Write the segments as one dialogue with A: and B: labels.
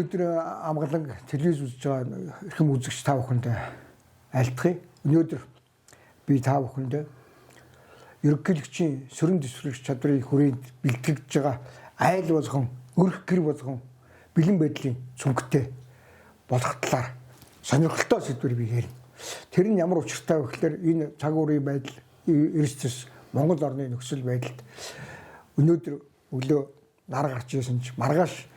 A: Өнөөдөр амгалан телевиз үзэж байгаа эрхэм үзэгч та бүхэнд айлтгая. Өнөөдөр би та бүхэнд ерөнхийлөгчийн сөрөн дэвсгэрч чадрын хүрээнд бэлтгэж байгаа айл болгон, өрх гэр болгон бэлэн байдлын цүнхтэй болох талаар сонирхолтой сэдвэр би ярина. Тэр нь ямар учиртай вэ гэхээр энэ цаг үеийн байдал эрсдэс Монгол орны нөхцөл байдалд өнөөдөр өглөө нар гарч ирсэн ч маргааш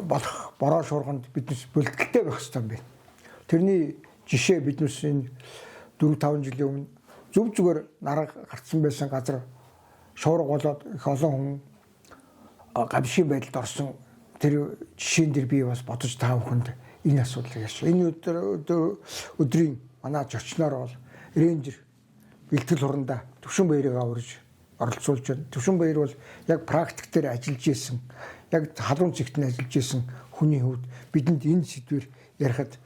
A: болох бороо шуурганд биднес бэлтгэлтэй байх хэрэгтэй юм байна. Тэрний жишээ биднес энэ 4-5 жилийн өмнө зөв зүгээр нар гарцсан байсан газар шуурга болоод их олон хүн гамшийн байдалд орсон тэр жишээн дээр би бас бодож таа бүхэнд энэ асуудлыг ярьж. Энэ өдрийн манай зочноор бол рейнжер бэлтгэл хурандаа Төвшин Баярыгаа урьж оролцуулж байна. Төвшин Баяр бол яг практик дээр ажиллаж исэн, яг халуун цэгт нь ажиллаж исэн хүний хувьд бидэнд энэ сэдвэр ярихад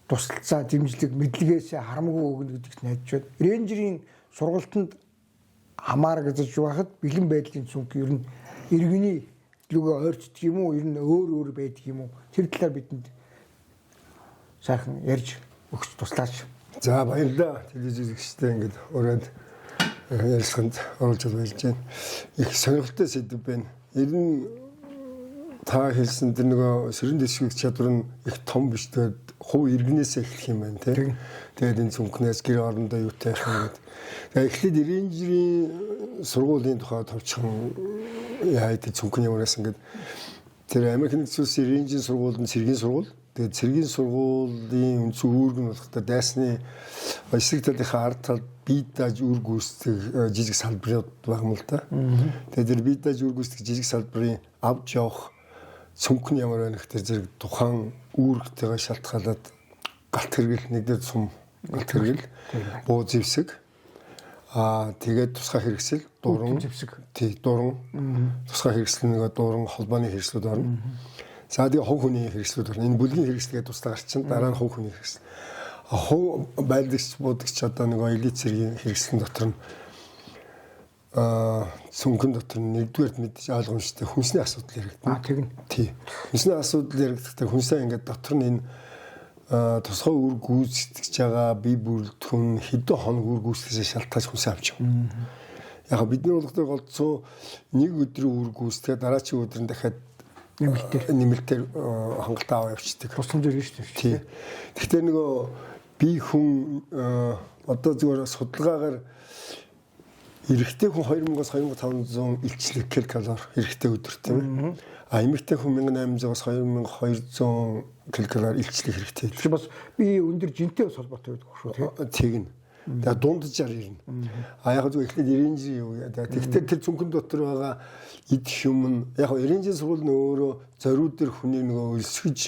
A: тусалцаа, дэмжлэг, мэдлэгээсээ харамгүй өгнө гэдэгт найдаж байна. Рейнжерийн сургалтанд хамаарагдаж байхад бэлэн байдлын цүнх ер нь иргэний лүгөө ойрцдог юм уу, ер нь өөр байдаг юм уу? Тэр талаар бидэнд сайхан ярьж өгч туслаач.
B: За баярлалаа. Телевиз үзэгчтэй ингээд өрөөнд ярилцлаганд оролцож байлж байна. Их сонирхолтой сэдв байна. Ер нь та хэлсэн тэр нөгөө сөрөн дэвсгэрч чадвар нь их том биш тэгээд хувь иргэнээсээ эхлэх юм байна тий. Тэгээд энэ цүнхнээс гэр орондоо юутай байх юм гээд. Тэгээд эхлээд рейнжерийн сургуулийн тухай товчхон яа гэдэг цүнхний юмнаас ингээд тэр Америк нэгдсэн улсын рейнжерийн сургуульд цэргийн сургууль. Тэгээд цэргийн сургуулийн үндсэн үүрэг нь болохдоо дайсны эсрэг талынхаа ард талд бие дааж үр гүйцэтгэх жижиг салбарууд байгаа юм л да. Тэгээд тэр бие дааж үр гүйцэтгэх жижиг салбарын авч явах цүнх нь ямар байна гэхээр зэрэг тухайн үүрэгтэйгээ шалтгаалаад галт хэрэгэл нэгдээд сум галт хэрэгэл буу зэвсэг тэгээд тусгай хэрэгсэл дуран
A: зэвсэг
B: дуран тусгай хэрэгсэл нэг дуран холбооны хэрэгслүүд орно. За тэгээ хувь хүний хэрэгслүүд орно. Энэ бүлгийн хэрэгслэгээ туслаа гарчин дараа нь хувь хүний хэрэгсэл. Хувь байлдагч будагч одоо нэг элит цэргийн хэрэгслэн дотор нь цүнхэн дотор нь нэгдүгээр мэдээж ойлгомжтой хүнсний асуудал яригдана.
A: Тэгнь.
B: Тий. Хүнсний асуудал яригдахдаа хүнсээ ингээд дотор нь энэ тусгай үр гүйцэтгэж байгаа бие бүрэлдэхүүн хэдэн хоног үр гүйцэтгэжээ шалтгаалж хүнсээ авч явна. Яг бидний болгодог голцоо нэг өдрийн үр гүйцэтгээ дараачийн өдөр нь дахиад нэмэлтээр хангалттай аваа явчихдаг.
A: Тусламж ирнэ шүү дээ.
B: Тий. Тэгэхээр нөгөө бие хүн одоо зүгээр судалгаагаар эрэгтэй хүн 2000-аас 2500 илчлэг килокалори эрэгтэй өдөр тийм ээ. Эмэгтэй хүн 1800-аас 2200 килокалори илчлэг хэрэгтэй.
A: Тэгэхээр бас би өндөр жинтэй бас холбоотой байдаг шүү
B: Тэг
A: тийм.
B: нь. Тэгээ дунджаар ирнэ. Яг зүгээр эхлээд рейнжер юу яа. Тэгэхдээ тэр цүнхэн дотор байгаа идэх юм нь яг рейнжер сургууль нь өөрөө зориуд дээр хүний нөгөө өлсгөж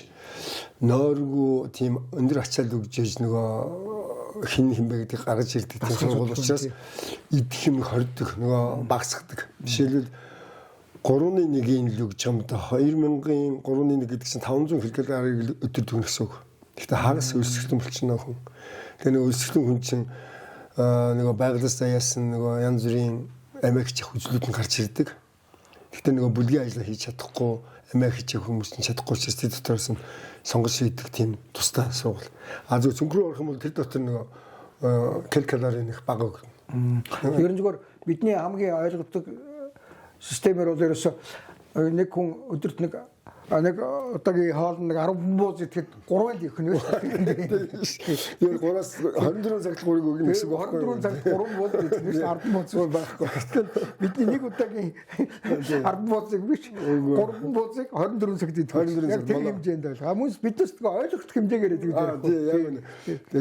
B: нойргүй тийм өндөр ачаал өгж яж нөгөө хинбэ гэдэг гаргаж ирдэг тийм сургууль учраас идэх юм хордог нөгөө багсахдаг. Жишээлбэл 3.1-ийн л өгч юм да 2000-ын 3.1 гэдэг чинь 500 ккал өдөр төгнөх гэсэн үг. Гэхдээ хагас өлсгөлтөн болчихно хүн. Тэгээ нөгөө өлсгөлтөн хүн чинь нөгөө байгалаас заяасан нөгөө янз бүрийн амиагч хүзлүүд нь гарч ирдэг. Гэхдээ нөгөө бүлгийн ажил хийж чадахгүй амиагч хүмүүс нь чадахгүй ч тийм дотроос нь сонгож шийдэх тийм тустай сургууль. Зөв цүнх рүү орох юм бол тэр дотор нөгөө калорийн их бага өгнө.
A: Ер нь зүгээр бидний хамгийн ойлгодог системээр бол ерөөсө нэг хүн өдөрт нэг удаагийн хоолнд нэг 10 бууз идэхэд 3 л их нэ.
B: Яг 3-аас 24 цагт 3-ыг өгнө гэсэн үг байхгүй.
A: 24 цагт 3 бууз идэхэд 10 бууз байхгүй. Бидний нэг удаагийн 10 буузыг биш 3 буузыг 24 цагт идэхэд яг тэр хэмжээнд байл. Хүмүүс биднээс ойлгох хэмжээгээр идэв.
B: Тийм яг үнэ.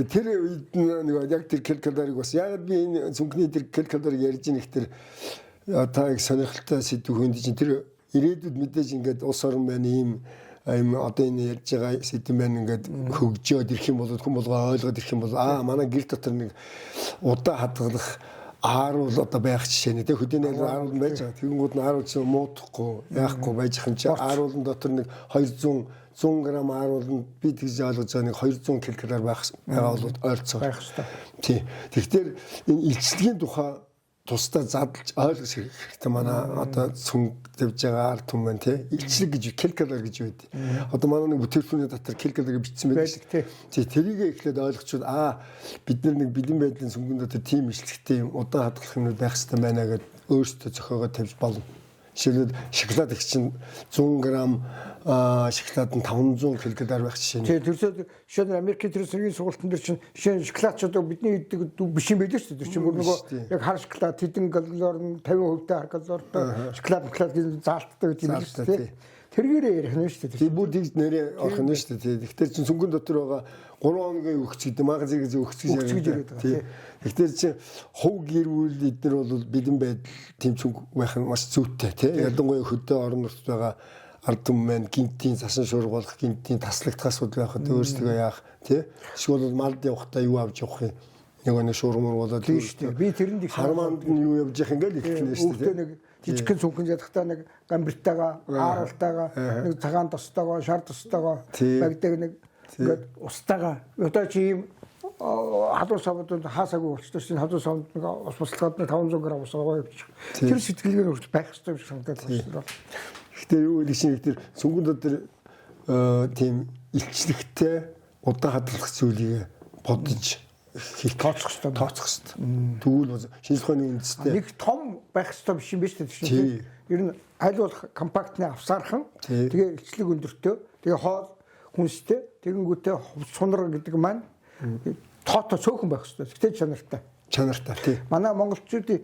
B: Тэр үед нэг яг тэр калорийг бас яг би энэ цүнхний тэр калорийг ярьж ийн ихтер та их сонирхолтой сэдв хүнд чинь тэр ирээдүйд мэдээж ингээд улс орн байна ийм одоо энэ ярьж байгаа сэдв байна ингээд хөгжөөд ирэх юм бол хүн болгоо ойлгоод ирэх юм бол манай гэр дотор нэг удаа хадгалах ааруул одоо байх жишээ нэ тэг хөдөөний ааруул байж байгаа. Тэгэнгүүт нь ааруул чинь муутахгүй яахгүй байж хам чи ааруулын дотор нэг 100 грамм аарууланд би тэгж ойлгож байгаа нэг 200 ккал байх байгаа бол ойрцоо
A: байх хэрэгтэй.
B: Тий. Тэгэхээр энэ илчлэгийн тухай тусдаа задлж ойлгох хэрэгтэй. Манай одоо цүнх тавьж байгаа ард түмэн тий илчлэг гэж калькулятор гэж байдаг. Одоо манай нэг бүтээгдэхүүний дотор калькулятор бичсэн байдаг шүү дээ. Тий тэрийг эхлээд ойлгочвол бид нар нэг бэлэн байдлын цүнхэн дотор тийм илчлэгтэй юм удаан хадгалах юмнууд байх хэрэгтэй байна гэдээ өөрсдөө зохиогоо тавьж болно. Жишээлбэл шоколад их чинь 100 г шоколад нь 500 ккал байх жишээ.
A: Тийм тэрсээ жишээ нь Америкийн төрийн сургалтын дээр чинь жишээ нь шоколад ч одоо бидний иддэг биш юм байлээ шүү дээ. Тэр чинь бүр нөгөө яг хар шоколад хэдэн калорь нь 50% хар калорьтой шоколад гэж заалттай гэдэг юм байна шүү дээ. Тэргээрээ ярих нь шүү дээ.
B: Тийм бүр тэгж нэрээ орох нь шүү дээ. Тэгэхээр чинь цүнхэн дотор байгаа 3 хоногийн өгч гэдэг магаз зэрэг өгч гэж яриад байгаа. Тийм. Тэгэхээр чинь хувь гэр бүл эднэр бол бэлэн байдал тийм цүнх байх нь маш зүйтэй тийм. Ялангуяа хөдөө орон нутгад байгаа ард түмэн гинтийн цасан шуургуулах, гинтийн таслагдах асуудал байхад өөрсдөө яах тийм. Эсвэл бол малд явахдаа юу авч явах юм. Нэг шуурмар болоод
A: өөрсдөө би тэрэнд их
B: хармаанд нь юу явж явах ингээл ихнэ шүү дээ.
A: Нэг жижигхэн цүнхэн ядахтаа нэг гамбиртайгаа, ааралтайгаа, нэг цагаан тостойгоо, шар тостойгоо багдаг нэг ингээд устайгаа. Одоо чи ийм хадуу савд хаасаагүй болчихсон чинь хадуу савд нэг ус буслаад 500 г ус аваа явчих. Тэр сэтгэлгээр хүрч байх хэрэгтэй юм шиг санагдаад байна.
B: Гэхдээ юу гэдэг чинь тэр цүнхэн дотор тийм илчлэгтэй удаан хадгалах зүйлийг бодож
A: тооцох хэрэгтэй.
B: Тэгвэл шинжлэх ухааны үндэстэй
A: нэг том байх хэрэгтэй биш юм биш үү? Ер нь аль болох компактны авсаархан тэгээ илчлэг өндөртөө тэгээ хоол хүнстэй тэгэнгүүтээ сунар гэдэг маань тоотой цөөхөн байх хэрэгтэй. Тэгтээ чанартай.
B: Тий.
A: Манай монголчуудын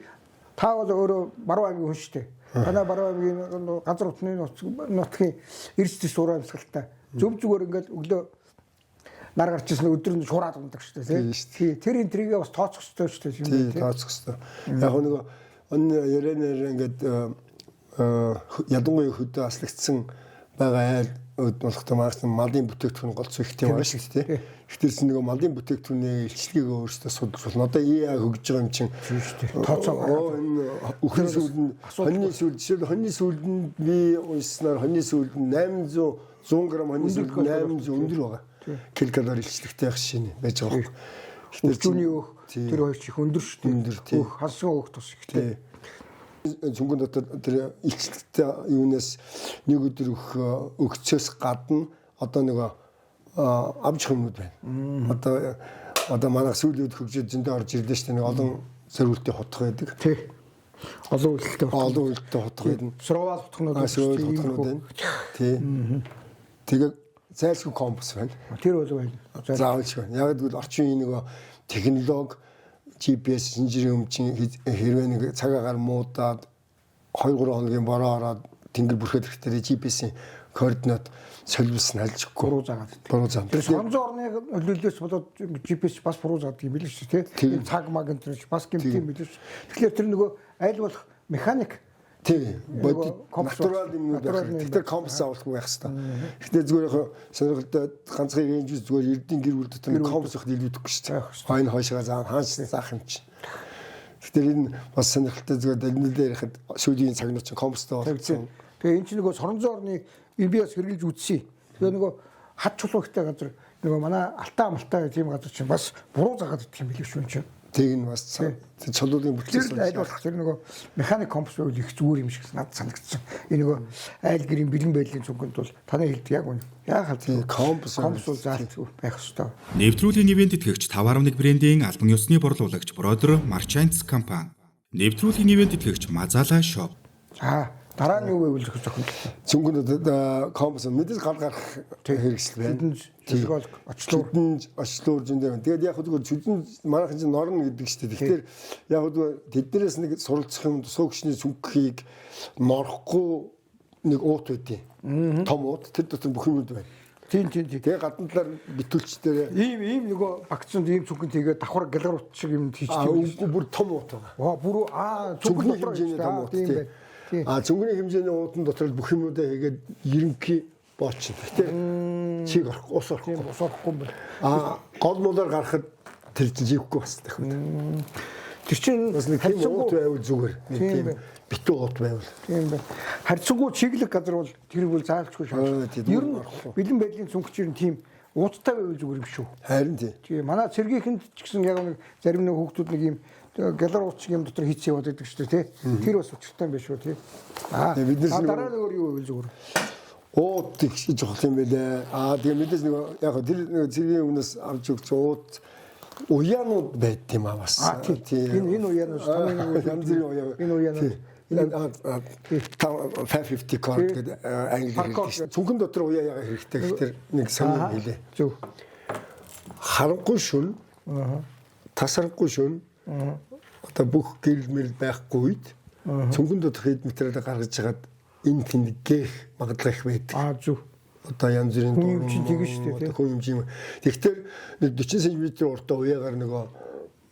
A: та бол өөрөө баруун аймгийн хүн шүү дээ. Манай баруун аймгийн газар утны нутгийн эрс дэс ураа амьсгалтай. Зөв зүгээр ингээд өглөө нар гарч ирсэн өдөр нь шураад ундаг шүү дээ тий. Тэр энтрийгээ бас тооцох хэрэгтэй шүү дээ.
B: Тий, тооцох хэрэгтэй. Яг нэг өнөө ярэнээр ингээд ядангуяа хөдөө аслагдсан байгаа айл болохтой магадгүй малын бүтээгдэхүүн голцоо ихтэй байна шүү дээ. Ихтэрс нэг малын бүтээгдэхүүний илчлэгийг өөрөөсөө судалж болно. Одоо ИА хөгж байгаа юм чинь тооцоо энэ үхэн сүүлд хоньны сүүлд жишээл хоньны сүүлд би уншсанаар хоньны сүүлд 800 100 г хоньны сүүлд 800 өндөр байгаа. Килкалори илчлэгтэй байх шин байж байгаа.
A: Өчүүний өөх тэр хоёр чих өндөр шүү дээ. Өөх хансан өөх тус ихтэй.
B: Цүнхэн дотор тэр илчлэгтэй юунаас нэг өдөр өгцөөс гадна одоо нэг авч хүмүүд байна. Одоо манайх сүүлийн үед хөгжөөд зөндөө орж ирлээ шүү дээ. Нэг олон зориултын хутга байдаг.
A: Тий. Олон үйлдэлтэй
B: хутга байдаг.
A: Сровал хутгнууд
B: байна. Тий. Тэгээд зайлшгүй компас байна.
A: Тэр бол байна.
B: Заавалч байна. Яг гэвэл орчин үеийн нэг технологи GPS шинжирийн өмчин хэрвээ нэг цагаагаар муудаад 2-3 хоногийн бороо ороод тэнгэр бүрхээд ирэхдээ GPS-ийн координат солиулсан алжихгүй
A: буруу заагаад. Тэр сонзон орны нөлөөлөөс болоод GPS бас буруу заадаг юм билээ шүү дээ. Цаг маг энэ бас гэмт юм билээ. Тэгэхээр тэр нөгөө аль болох механик
B: тий натурал юм байна. Тэгэхээр компас авахгүй байх хэрэгтэй. Гэхдээ зүгээр яг сонирхолтой ганцхан рейнж зүгээр эрдийн гэр бүл дотор компас авах илүүдэхгүй шүү дээ. Хойно хойшоо хаанч заах юм чинь. Тэгэхээр энэ бас сонирхолтой зүгээр дэлгэнэлээр ярихад сүүлийн цагнууд чинь компастай болсон.
A: Тэгээ энэ чинь нөгөө соронзон орны би бас хэрэгжилж үзсэн. Тэгээ нөгөө хад чулуугтай газар нөгөө манай алтаа малтаа тийм газар чинь бас буруу заагаад идэх юм билээ шүү энэ.
B: Тэг нь бас чулуугийн бүтлээс
A: аль болох тэр нөгөө механик компас байвал их зүгээр юм шиг надад санагдсан. Энэ нөгөө айл гэрийн бэлэн байдлын цүнхэнд бол таны хэлдэг яг үнэ. Яагаад компас бол заалтгүй байх ёстой.
C: Нэвтрүүлгийн ивент итгэгч 5.1 брендийн албан ёсны борлуулагч Brother Merchants компани. Нэвтрүүлгийн ивент итгэгч Mazala Shop.
A: Дараа нь юу гэвэл зохион
B: цүнхэнд компас мэдээж гал гарах хэрэгсэл байна.
A: Тэнгол
B: очлуур зөндөө. Тэгээд яг хөө чүдэн манайхан чинь норно гэдэг чинь. Тэгэхээр яг хөө тэднээс нэг суралцах юм суугчны цүнхийг норохгүй нэг уут байдیں۔ Том уут тэр дотор бүх юмуд байна.
A: Тийм.
B: Тэгээ гадна талаар битүүлчдээ
A: ийм нөгөө багцсан ийм цүнхэн тэгээ давхар галгарут шиг юм хийчихсэн.
B: Үгүй бүр том уут байгаа.
A: Бүр
B: цүнхний хэмжээний том уут тийм. Цүнхний хэмжээний уутан дотор бүх юмудаа хийгээд ерөнхий боочно. Гэтэ чиг орохгүй, ус орохгүй юм байна. Гол муулаар гарахад тэр живэхгүй бас гэх юм.
A: Тэр чинь
B: бас нэг тийм уут байвал зүгээр. Тийм битүү уут байвал.
A: Тийм байна. Харьцангуй чиглэг газар бол тэр бол заалчгүй шаардлага. Ер нь бэлэн байдлын цүнхчээр нь тийм ууттай байвал зүгээр юм шүү.
B: Харин тийм.
A: Манай цэргийнхэнд ч гэсэн яг нэг зарим нэг хүүхдүүд нэг юм галеруучгийн юм дотор хийц яваад байдаг шүү дээ тий. Тэр бас учиртай юм биш үү тий. Дараа нь өөр юу вэ зүгээр.
B: Ууд их жохол юм байлаа. Тэгээ мэдээж нэг яг тэр цэгийн өмнөөс авч өгч ууд уяанууд байт юм аа бас.
A: Энэ уяанууд
B: янз бүрийн уяа.
A: Энэ уяанууд
B: 550 card гэдэг англиар цүнхэн дотор уяа яга хэрэгтэй гэхээр нэг сонир хэлээ.
A: Зөв.
B: Харанхуй шүн. Тасархуй шүн. Одоо бүх гэрэл мэрэл байхгүй үед цүнхэн дотор хэд материал гаргаж хагаад энэ тэнгээх магадлал их байдаг.
A: Зөв.
B: Одоо янз бүрийн
A: юм чинь тэгэн шүү дээ.
B: Хүн юм. Тэгэхээр нэг 40 см уртаа уяагаар нөгөө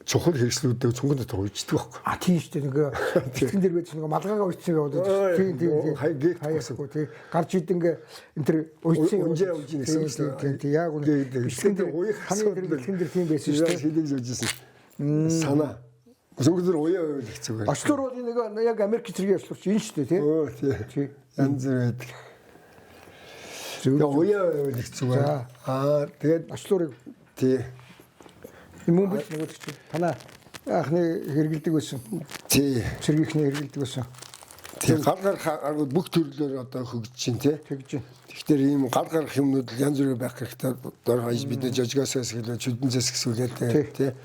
B: чухал хэрэгслүүдээ цүнхэн дотор уйждаг байхгүй.
A: Тийм шүү дээ. Нөгөө бэлтгэн дээр байж нөгөө малгайгаа уйцсан яваад байдаг. Тийм. Хаяасгүй тийм. Гарч идэнгээ энэ тэр уйцсан
B: унжаа уйж нэгсэн шүү дээ.
A: Тийм. Яг үнэ. Бэлтгэн дээр уйх ханы дээр бэлтгэн дээр тийм байсан шүү дээ.
B: Хэдийг зөөжсэн. Санаа. Зөвхөн уяа байвал их зүгээр.
A: Очлоор бол нэг яг Америк зэргийн очлорч энэ шүү дээ
B: тийм. Янз бүр байдаг. Тэгээ уяа байвал их зүгээр. Тэгээд
A: очлорыг
B: тий.
A: Мөн биш нэг ч танаа анхны хэрэгэлдэг байсан.
B: Тий.
A: Цэргийнхний хэрэгэлдэг байсан.
B: Тий гал гарах бүх төрлөөр одоо хөгжиж чинь тий.
A: Тэгж.
B: Тэгэхээр ийм гал гарах юмнууд янз бүр байх хэрэгтэй. Дор хаяж бид нэ жожгоосоос гэлээ чүдэнцээс гисүүлээд тий.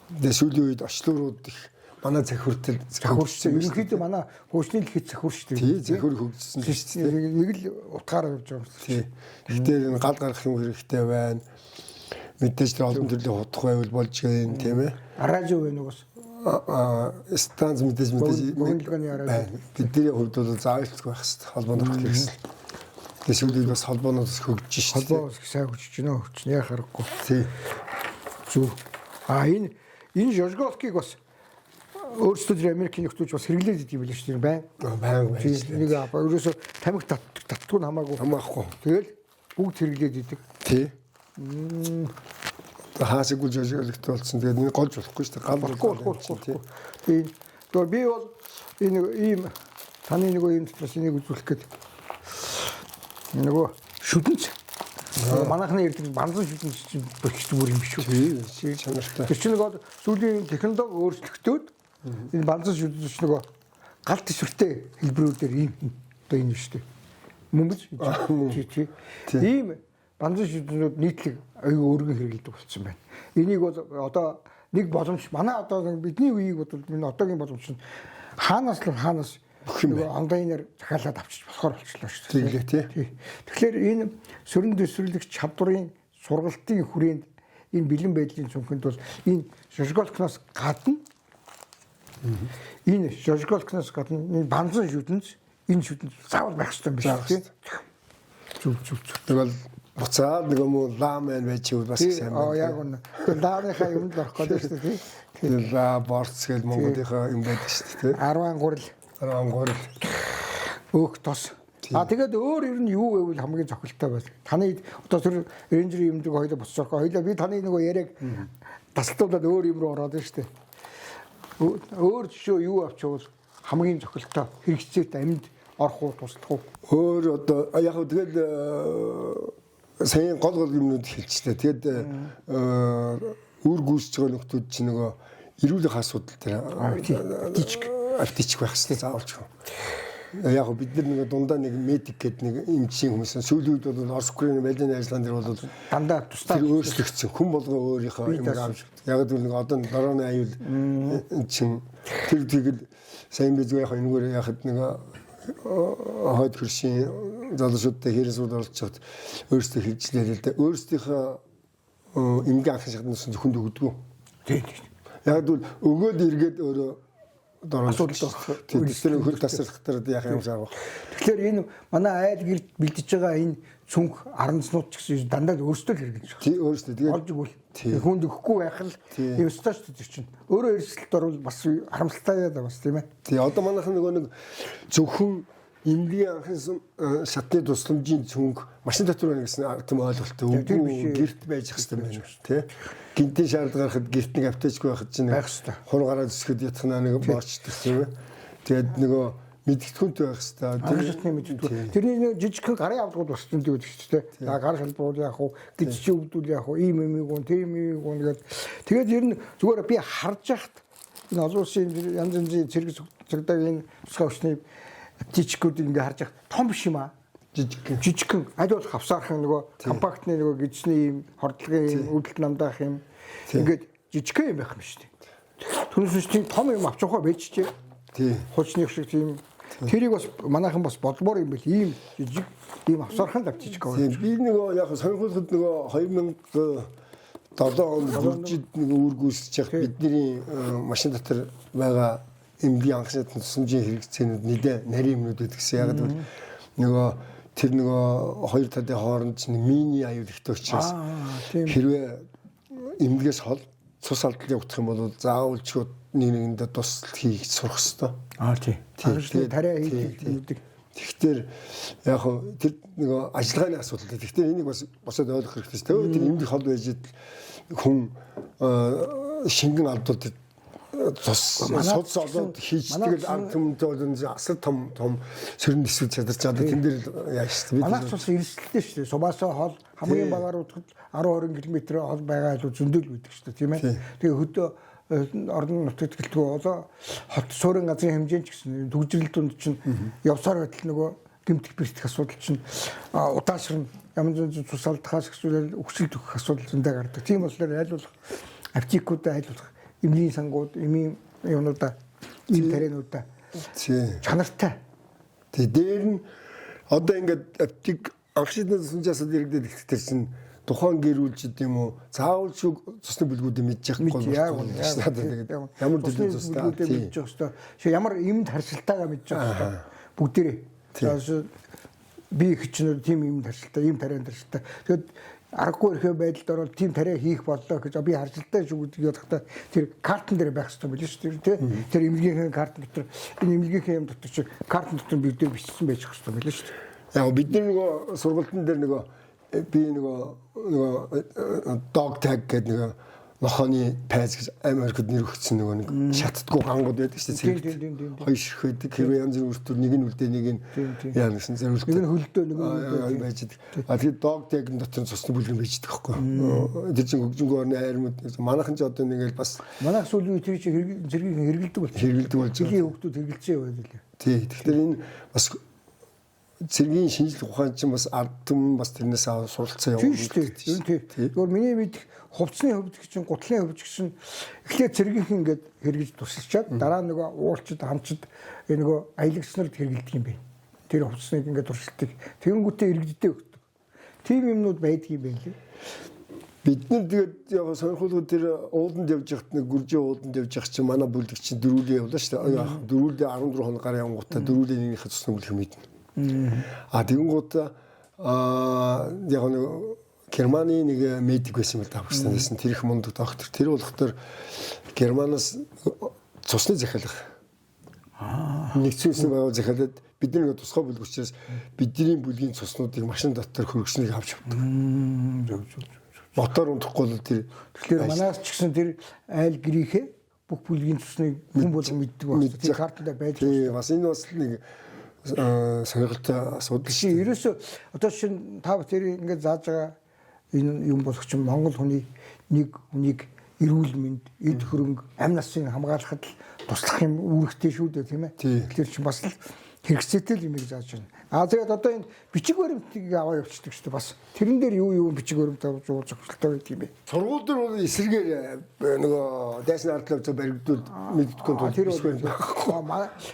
B: Тэгээ сүүлийн үед очлоорууд их манай захиртал
A: захирчсан. Ерөнхийдөө манай хөгжлийн дэлхийд захирч шүү
B: Тий,
A: дээ.
B: захир хөгжсөн шүү дээ.
A: Нэг л утгаараа явж байгаа юм.
B: Тий. Гэхдээ энэ гал гарах юм хэрэгтэй байна. Мэдээж тэр олон төрлийн хутах байвал болж гэн тийм ээ.
A: Радио вэ нэг бас.
B: Станц мэдээж
A: Богинодлогын радио.
B: Бидний хувьд бол заавалчгүй байх хэрэгтэй. Холбооны хэрэгсэл. Тэгээ сүүлийн бас холбоонууд хөгжиж шүү дээ.
A: Холбоо сайн хөгжиж байна. Хөгжнө яа харахгүй.
B: Тий.
A: Зүг. Энэ Жожголкийг бас өөрсдөө тэр Америкийн нөхдөж бас хэрэглээд идэв юм биш үү байн.
B: Баян байж.
A: Нэг ерөөсө тамхи татдгүй хамаагүй.
B: Хамаахгүй.
A: Тэгэл бүгд хэрэглээд идэг.
B: Тий. Хаасаггүй жожгологт болсон. Тэгээд нэг голж болохгүй шүү дээ. Гал болохгүй.
A: Тийм. Тэгэхээр би бол энэ ийм таны нөгөө юм дотроос энийг үзүүлэх гээд нөгөө шүтэнц. Манайхны эрдэнэ банзан шүтэнц чинь бэлтгэж бүр юм биш үү?
B: Тийм. Чанартай.
A: Тэр чинь нөгөө сүүлийн технологи өөрчлөгдөөд энэ банзан шүтэнц нөгөө гал төсвөртэй хэлбэрүүдээр ийм одоо энэ шүү дээ. Мөн биз? Тийм. Ийм банзан шүтэнцүүд нийтлэг аюу өргөн хэрэглэдэг болсон байна. Энийг бол одоо нэг боломж манай одоо бидний үеийг бодвол энэ одоогийн боломж нь хаанаас нөгөө онлайнаар захиалаад авчиж болохоор болчихлоо шүү
B: дээ. Тий.
A: Тэгэхээр энэ сөрөн төсвөрлөгч чадварын сургалтын хүрээнд энэ бэлэн байдлын цүнхэнд бол энэ Жожголкноос гадна энэ банзан шүтэнц энэ шүтэнц заавал байх хэрэгтэй юм биш үү? Зүг.
B: Тэгвэл буцаад нэг юм уу ламэн байж юу бас сайн байна.
A: Яг үнэ. Лааныхаа юмд орох гэдэг шүү дээ.
B: Тийм. Борц гэж Монголынхаа юм байдаг шүү дээ.
A: 13 өөх тос. Тэгээд өөр ер нь юу гэвэл хамгийн цохилтой байл. Таны одоо тэр рейнжерийн юмдаг хоёлоо буцаж орох. Хоёлоо би таны нөгөө яриаг тасалдуулаад өөр юм руу ороод байна шүү дээ. Өөр жишээ юу авчвал хамгийн цохилтой хэрэгцээтэй амьд орох уу туслах уу?
B: Өөр одоо яг хөө тэгэл сайн гол юмнууд хэлчихлээ. Тэгээд үр гүйсэж байгаа нөхдүүд чинь нөгөө эрүүл их асуудал дээр артич байх хэрэгтэй заавалч. Яг бид нар нэг дундаа нэг медик гэдэг нэг эмчийн хүмүүс сүүлийн үед бол Орос Украины байлдааны ажиллагаан дээр бол
A: дандаа тусдаа
B: өөрчлөгдсөн. Хүн болгоо өөрийнхөө юм авч яг л нэг одоо дорооны аюул чин тэр тэгэл сайн бизгүй яг энэгээр яхад нэг хойд хөршийн залуучуудтай хэрэгсүүд оролцоод өөрсдөө хэлжлээ л дээ. Өөрсдийнхөө эмгэн анхан шатнаас зөвхөн өгдөг.
A: Тийм.
B: Яг л өгөөд эргээд өөрөө асуудал тийм хөл тасралтаар яах юм шаарах.
A: Тэгэхээр энэ манай айл гэрд бэлдэж байгаа энэ цүнх аранцнууд ч гэсэн дандаа өөрсдөө л хэрэглэж байгаа.
B: Тийм өөрсдөө тэгээд
A: олж өгвөл хүнд өгөхгүй байх л ёстой шүү дээ чинь. Өөрөө эрсдэлд орвол бас харамсалтай яа бас тийм ээ.
B: Тийм одоо манайхан нөгөө нэг зөвхөн эмнэлгийн анхан шатны тусламжийн цүнх машин дотор байна гэсэн тийм ойлголттой үгүй гэрт байж хэвээр байна тий. Гинтийн шаардлага гарахад гэрт нэг аптечгүй байхад чинь хур гараад өсгөд ятхнаа нэг боочдаг тийм ээ. Тэгээд нөгөө мэдгэдэггүй байх хэвээр.
A: Тэр шатны мэдгэдэггүй. Тэрний нэг жижигхэн гарын авдгууд бас зөндөө байдаг шүү дээ. За гар шалбарууд яах вэ? Гидчи өвдүүл яах вэ? Ийм юм ийм гон тийм юм гон гэдэг. Тэгээд ер нь зүгээр би харж яхад энэ олон улсын янз янзын цэрэг цагдаагийн тусгай хүчний аптечкуудыг ингээ харж байгаа том биш юм аа. Жижигхэн аль болох авсаархан нөгөө компактны нөгөө гидсний юм хордлогын үүдэлт намдаах юм ингээд жижигхэн юм байх юм шүү дээ. Түүнээс тийм том юм авч явах байж чээ.
B: Тий.
A: Хуучны шиг тийм тэрийг бас манайхан бас бодлоор юм бэл ийм жижиг ийм авсаархан л авчиж байгаа.
B: Би нөгөө яг сонирхолтой нөгөө 2007 онд бүржид нэг үүргүүсэж явах бидний машин дотор байгаа эмгийн анхны тусламжийн хэрэгцээнүүд нэлээ нарийн юмнууд гэдгсэн. Яг л нөгөө тэр нөгөө хоёр талын хооронд нэг мини аюул ихтэй учраас хэрвээ эмгээс хол цус алдал явагдах юм бол заавал ч нэг нэгэндээ тусал хийх сурах хэрэгтэй.
A: Тийм. Тариа хийх гэдэг.
B: Тэгэхээр яг тэр нөгөө ажиллагааны асуудал. Тэгэхээр энийг бас босоод ойлгох хэрэгтэй шүү дээ. Тэр эмгэх хол байж хүн шингэн алдууд судс олоод хийчихдэг ард түмэнтэй бол асар том сөрөн нисвэж чадарч байгаа. Тэн дээр яаж шүү дээ.
A: Манайх цус эрсдэлтэй шүү дээ. Сумаасаа хол хамгийн багаар утгад 10-20 км хол байгаа л зөндөл байдаг шүү дээ. Тийм ээ. Тэгээ хөдөө орон нутагт гэлтгөө олоо хот суурин газрын хэмжээнд ч гэсэн төгжрөл дунд чинь явсаар байтал нөгөө гэмтэх бэртэх асуудал чинь удаашрна. Ямар ч цус алдахаас эсвэл өгсөл төгөх асуудал зөндөө гардаг. Тийм болохоор аль болох аптекуудаа аль болох эмийн сангууд, эмийн юмнуудаа, эм тариануудаа чанартай.
B: Тэгээ дээр нь одоо ингээд аптек анхны сүнжаасад иргэдэд ихтэй чинь тухайн гэр бүлчд юм уу заавал шүг цусны бүлгүүдийг мэдчих гол байна. Ямар төрлийн цустай
A: мэдчих хэвээр. Ямар эмд харшилтаагаа мэдчих хэвээр. Бүгдээрээ. Би их ч нэг тийм эмд харшилтаа, эм тарианд харшилтаа. Тэгэд аргагүй ихэ байдалд ороод тийм тариа хийх боллоо гэж би харшилтаа шүү гэдэг явахдаа тэр картн дээр байх хэрэгтэй байл шүү дээ. Тэр эмнэлгийн карт дотор энэ эмнэлгийн юм дотор чи картн дотор бид дээр бичсэн байж хэрэгтэй байл шүү дээ.
B: Яг бид нөгөө сургалтын дээр нөгөө би нөгөө dog tag гэдэг нөгөө нохооны пайз гэж Америкт нэр өгсөн нөгөө нэг шатдаггүй гангууд байдаг шүү дээ. Хоёр ширх байдаг. Хэрвээ янз бүрийн үртүр нэг нь үлдээ нэг нь яа гэсэн зэрүүлдэг.
A: Нэг нь хөлдөө нэг нь
B: байж байдаг. Тэгээд dog tag-ын дотор цусны бүлгэн байж байдаг байхгүй. Тэр чинь хөгжингөө орны айрмууд манайхан ч одоо нэг л бас
A: манайх сүүлийн тэр чинь зэргийг хэрэгэлдэг болж жилийн хөвгтүүд хэрэгэлцээ яваад байлаа.
B: Тий. Тэгэхээр энэ бас цэргийн шинжлэх ухаан чинь бас ард түмэн бас тэрнээс суралцсан яваа.
A: Тийм шүү дээ. Тэгвэл миний мэдих хувцсны хөвдөг чинь гутлын хөвдөг чинь эхлээд цэргийнх ингээд хэрэгж тусалчаад дараа нөгөө уулчид хамчид нөгөө аялагч нарт хэрэгэлдэг юм бэ. Тэр хувцсныг ингээд туршилтыг тэгэнгүүтээ иргэддээ өгдөг. Тийм юмнууд байдаг юм байна лээ.
B: Бид нар тэгээд яг сонирхолтой тэр ууланд явж байхад нэг гүржээ ууланд явж явах чинь манай бүлэг чинь дөрүүлээ явлаа шүү дээ. Дөрүүлээ 14 хоног гараа явгуудаа дөрүүлээ нэгнийхээ цусны бүлэг мэднэ. Тэгэнгүүт яг нэг Германы нэг медик байсан юм да Пакистан байсан тэр их мундаг доктор тэр болохоор Германаас цусны захиалга нэгцүүлсэн байгаад захиалаад бидний нэг тусгай бүлэг учраас бидний бүлгийн цуснуудыг машин дотор хөргөснийг авч явдаг. Мотор унтахгүй бол тэр
A: тэгэхээр манаас ч гэсэн тэр айл гэрийнхээ бүх бүлгийн цусныг хүн болгон мэддэг байна. Тэр картанд байж
B: байна. Бас энэ бас нэг сонирхолтой асуудал
A: шиг. Ерөөсөө одоо чинь та тэр ингээд зааж байгаа энэ юм болох чинь Монгол хүний нэг хүнийг эрүүл мэнд, эд хөрөнгө, амь насын хамгаалахад туслах юм үүрэгтэй шүү дээ тийм ээ. Тэр чинь бас л хэрэгцээтэй л юм зааж байна. Тэгээд одоо энэ бичиг баримтыг аваа явуулдаг шүү дээ. Бас тэрэн дээр юу бичиг баримт авч уулзах хэрэгтэй байдаг юм бэ.
B: Сургууль дээр бол эсрэгээр нөгөө дайсан ардлаа зөв баригдуул мэддэггүй тул
A: тэр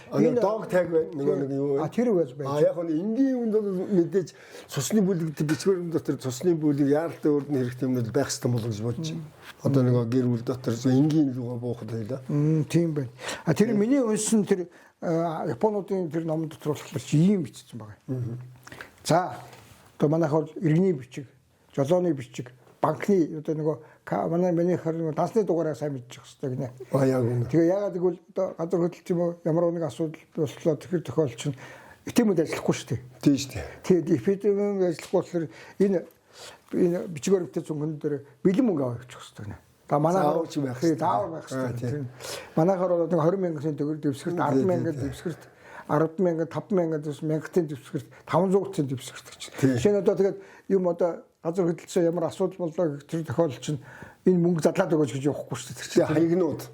B: энэ dog tag нөгөө нэг юу
A: тэр үгээс байна.
B: Яг нь энгийн үнд бол мэдээж цусны бүлэг бичиг баримт дотор цусны бүлэг яаралтай өрдөн хэрэгтэй юм байх хэрэгтэй болов гэж бодож байна. Одоо нөгөө гэр бүл дотор энгийн рүүгээ буухад байлаа.
A: Тийм байна. Тэр миний уншсан тэр Японуудын тэр ном дотор болохоор чи ийм бичсэн байгаа. За одоо манайх бол иргэний бичиг, жолооны бичиг, банкны одоо нөгөө манай харин дансны дугаараа сайн мэдчих хэрэгтэй гинэ.
B: Яг үнэ.
A: Тэгээ яагаад гэвэл одоо газар хөдлөлт юм уу ямар нэг асуудал боллоо тэр тохиолдол чинь эпидемид ажиллахгүй шүү дээ.
B: Тийм шүү дээ.
A: Тэгээд эпидемид ажиллахгүй болохоор энэ бичиг баримттай зөвхөн дээр бэлэн мөнгө авах хэрэгтэй гинэ. Манайхаар заавар байх хэрэгтэй. Манайхаар бол 20 мянган төгрөг дэвсгэрт 10 мянган дэвсгэрт 10,000, 5,000 дэс 1000-ын дэвсгэрт 500-ын дэвсгэрт гэж. Жишээ нь одоо тэгээд юм одоо газар хөдлөлтөө ямар асуудал боллоо гэх тэр тохиолдол чинь энэ мөнгө задлаад өгөөч гэж явахгүй шүү дээ.
B: Тэгээ